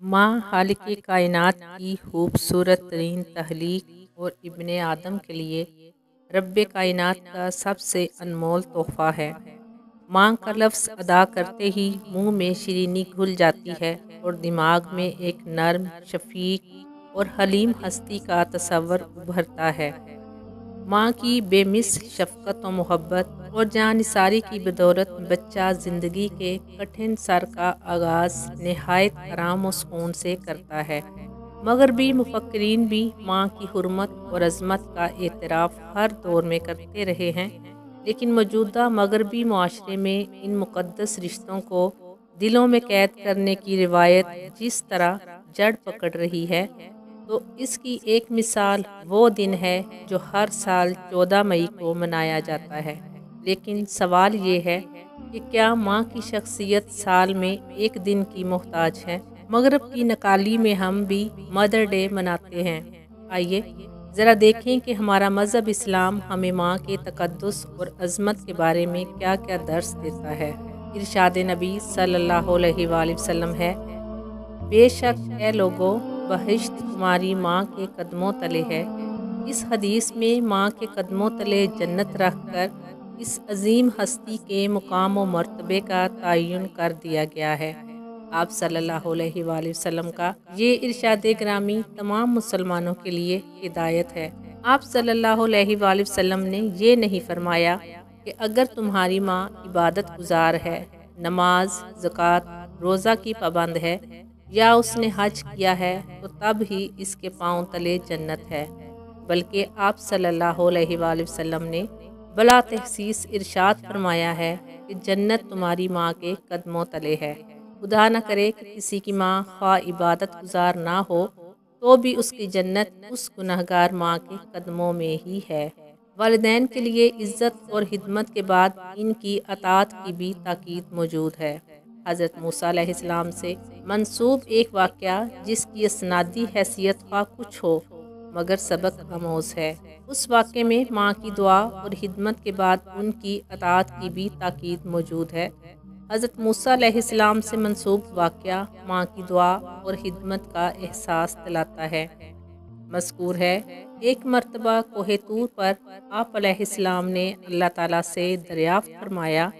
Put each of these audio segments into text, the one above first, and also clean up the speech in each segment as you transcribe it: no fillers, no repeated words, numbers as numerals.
माँ खालिक़े कायनात की खूबसूरत तरीन तख्लीक और इब्ने आदम के लिए रब्बे कायनात का सबसे अनमोल तोहफ़ा है। माँ का लफ्ज़ अदा करते ही मुंह में शीरीनी घुल जाती है और दिमाग में एक नर्म, शफ़ीक और हलीम हस्ती का तस्वर उभरता है। माँ की बेमिस शफ़क़त व मोहब्बत और जानिसारी की बदौलत बच्चा ज़िंदगी के कठिन सर का आगाज़ नहायत आराम व सुकून से करता है। मग़रबी मुफ़क्किरीन भी माँ की हुर्मत और अज़मत का एतराफ़ हर दौर में करते रहे हैं, लेकिन मौजूदा मग़रबी मुआशरे में इन मुक़द्दस रिश्तों को दिलों में कैद करने की रिवायत जिस तरह जड़ पकड़ रही है, तो इसकी एक मिसाल वो दिन है जो हर साल 14 मई को मनाया जाता है। लेकिन सवाल ये है कि क्या माँ की शख्सियत साल में एक दिन की मोहताज है? मगरब की नकाली में हम भी मदर डे मनाते हैं। आइए ज़रा देखें कि हमारा मज़हब इस्लाम हमें माँ के तक़द्दुस और अज़मत के बारे में क्या क्या दर्स देता है। इरशाद नबी सल्लल्लाहु अलैहि वसल्लम है, बेशक ए लोगो, बहिश्त तुम्हारी माँ के कदमों तले है। इस हदीस में माँ के कदमों तले जन्नत रख कर इस अजीम हस्ती के मुकाम व मर्तबे का तयन कर दिया गया है। आप सल्लल्लाहु अलैहि वसल्लम का ये इरशाद ग्रामी तमाम मुसलमानों के लिए हिदायत है। आप सल्लल्लाहु अलैहि वसल्लम ने ये नहीं फरमाया कि अगर तुम्हारी माँ इबादत गुजार है, नमाज, ज़कात, रोज़ा की पाबंद है या उसने हज किया है तो तब ही इसके पाँव तले जन्नत है, बल्कि आप सल्लल्लाहु अलैहि वसल्लम ने बला तहसीस इरशाद फरमाया है कि जन्नत तुम्हारी माँ के कदमों तले है। खुदा न करे कि किसी की माँ ख्वा इबादत गुजार ना हो तो भी उसकी जन्नत उस गुनहगार माँ के कदमों में ही है। वालिदैन के लिए इज़्ज़त और खिदमत के बाद इनकी अताअत की भी ताकीद मौजूद है। हज़रत मूसा अलैहिस्सलाम से मंसूब एक वाक़या जिसकी इसनादी हैसियत ख्वाह कुछ हो मगर सबक आमोज़ है। उस वाक़े में माँ की दुआ और खिदमत के बाद उनकी अताअत की भी ताकीद मौजूद है। हज़रत मूसा अलैहिस्सलाम से मंसूब वाक़या माँ की दुआ और खिदमत का एहसास दिलाता है। मज़कूर है, एक मरतबा कोहे तूर पर आप अलैहिस्सलाम ने अल्लाह ताला से दरियाफ़्त फरमाया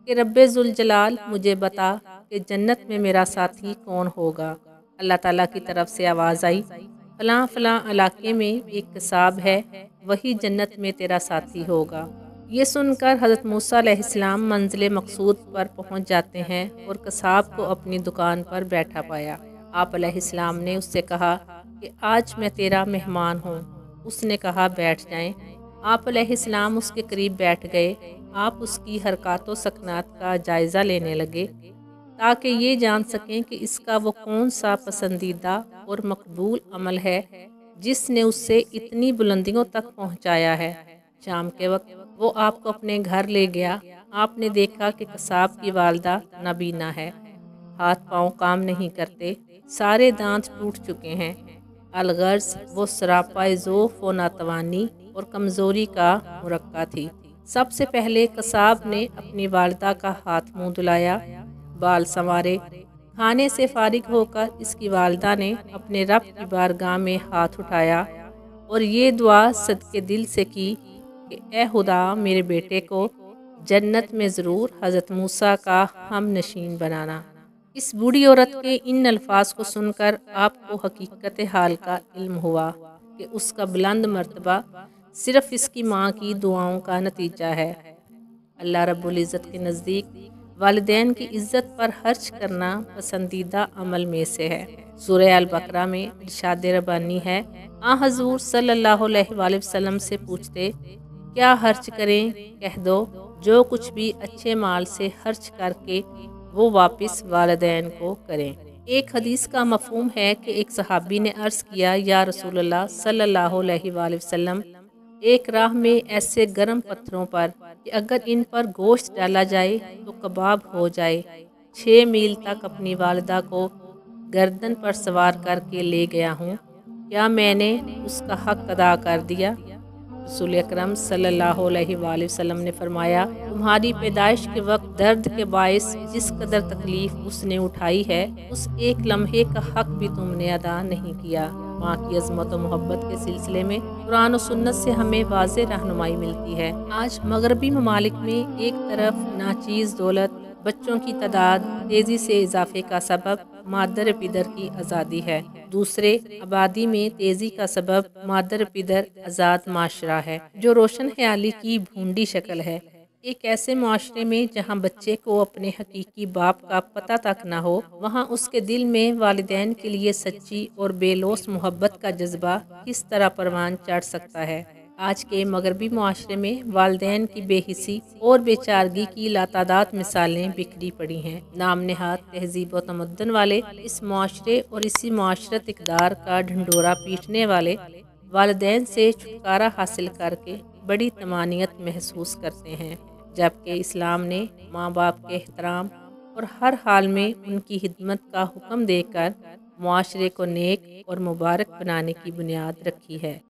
कि रब्बे ज़ुल जलाल, मुझे बता कि जन्नत में मेरा साथी कौन होगा। अल्लाह ताला की तरफ से आवाज़ आई, फ़लाँ फ़लाँ इलाके में एक कसाब है, वही जन्नत में तेरा साथी होगा। ये सुनकर हज़रत मूसा अलैहिस्सलाम मंजिल मकसूद पर पहुँच जाते हैं और कसाब को अपनी दुकान पर बैठा पाया। आप अलैहिस्सलाम ने उससे कहा कि आज मैं तेरा मेहमान हूँ। उसने कहा बैठ जाएं। आप अलैहिस्सलाम उसके करीब बैठ गए। आप उसकी हरकत व सकनात का जायज़ा लेने लगे ताकि ये जान सकें कि इसका वो कौन सा पसंदीदा और मकबूल अमल है जिसने उससे इतनी बुलंदियों तक पहुँचाया है। शाम के वक्त वो आपको अपने घर ले गया। आपने देखा कि कसाब की वालदा नाबीना है, हाथ पाँव काम नहीं करते, सारे दांत टूट चुके हैं। अलगर्ज वो सरापा ज़ोफ़ व नातवानी और कमज़ोरी का मुरक्का थी। सबसे पहले कसाब ने अपनी वालदा का हाथ मुंह धुलाया, बाल संवारे। खाने से फारिग होकर इसकी वालदा ने अपने रब की बारगाह में हाथ उठाया और ये दुआ सदके दिल से की कि ए खुदा, मेरे बेटे को जन्नत में ज़रूर हज़रत मूसा का हम नशीन बनाना। इस बूढ़ी औरत के इन अल्फाज को सुनकर आपको हकीकत हाल का इल्म हुआ कि उसका बुलंद मर्तबा सिर्फ इसकी माँ की दुआओं का नतीजा है। अल्लाह रब्बुल इज़्ज़त के नज़दीक वालिदैन की इज़्ज़त पर खर्च करना पसंदीदा अमल में से है। सूरह अल बकरा में इरशाद रब्बानी है, हज़ूर सल्लल्लाहु अलैहि वसल्लम से पूछते क्या खर्च करें? कह दो, जो कुछ भी अच्छे माल से खर्च करके वो वापस वालिदैन को करें। एक हदीस का मफ़हूम है कि एक सहाबी ने अर्ज़ किया, या रसूलल्लाह सल्लल्लाहु अलैहि वसल्लम, एक राह में ऐसे गर्म पत्थरों पर कि अगर इन पर गोश्त डाला जाए तो कबाब हो जाए। 6 मील तक अपनी वालिदा को गर्दन पर सवार करके ले गया हूँ, क्या मैंने उसका हक अदा कर दिया? रसूल अकरम सल्लल्लाहु अलैहि वसल्लम ने फरमाया, तुम्हारी पैदाइश के वक्त दर्द के बायस जिस कदर तकलीफ उसने उठाई है, उस एक लम्हे का हक भी तुमने अदा नहीं किया। माँ की अज़मत और मोहब्बत के सिलसिले में कुरान और सुन्नत से हमें वाज़े रहनुमाई मिलती है। आज मगरबी ममालिक में एक तरफ नाचीज़ दौलत, बच्चों की तादाद तेज़ी से इजाफे का सबब मादर पिदर की आज़ादी है, दूसरे आबादी में तेज़ी का सबब मादर पिदर आज़ाद माशरा है, जो रोशन ख्याली की भूंडी शक्ल है। एक ऐसे मुआशरे में जहाँ बच्चे को अपने हकीकी बाप का पता तक न हो, वहाँ उसके दिल में वालिदैन के लिए सच्ची और बेलौस मोहब्बत का जज्बा किस तरह परवान चढ़ सकता है। आज के मगरबी मुआशरे में वालिदैन की बेहिसी और बेचारगी की लातादाद मिसालें बिखरी पड़ी हैं। नाम नहाद तहजीब व तमद्दुन वाले इस मुआशरे और इसी मुआशरत इक़दार का ढंडोरा पीटने वाले वालिदैन से छुटकारा हासिल करके बड़ी तमानियत महसूस करते हैं, जबकि इस्लाम ने माँ बाप के एहतराम और हर हाल में उनकी खिदमत का हुक्म देकर मुआशरे को नेक और मुबारक बनाने की बुनियाद रखी है।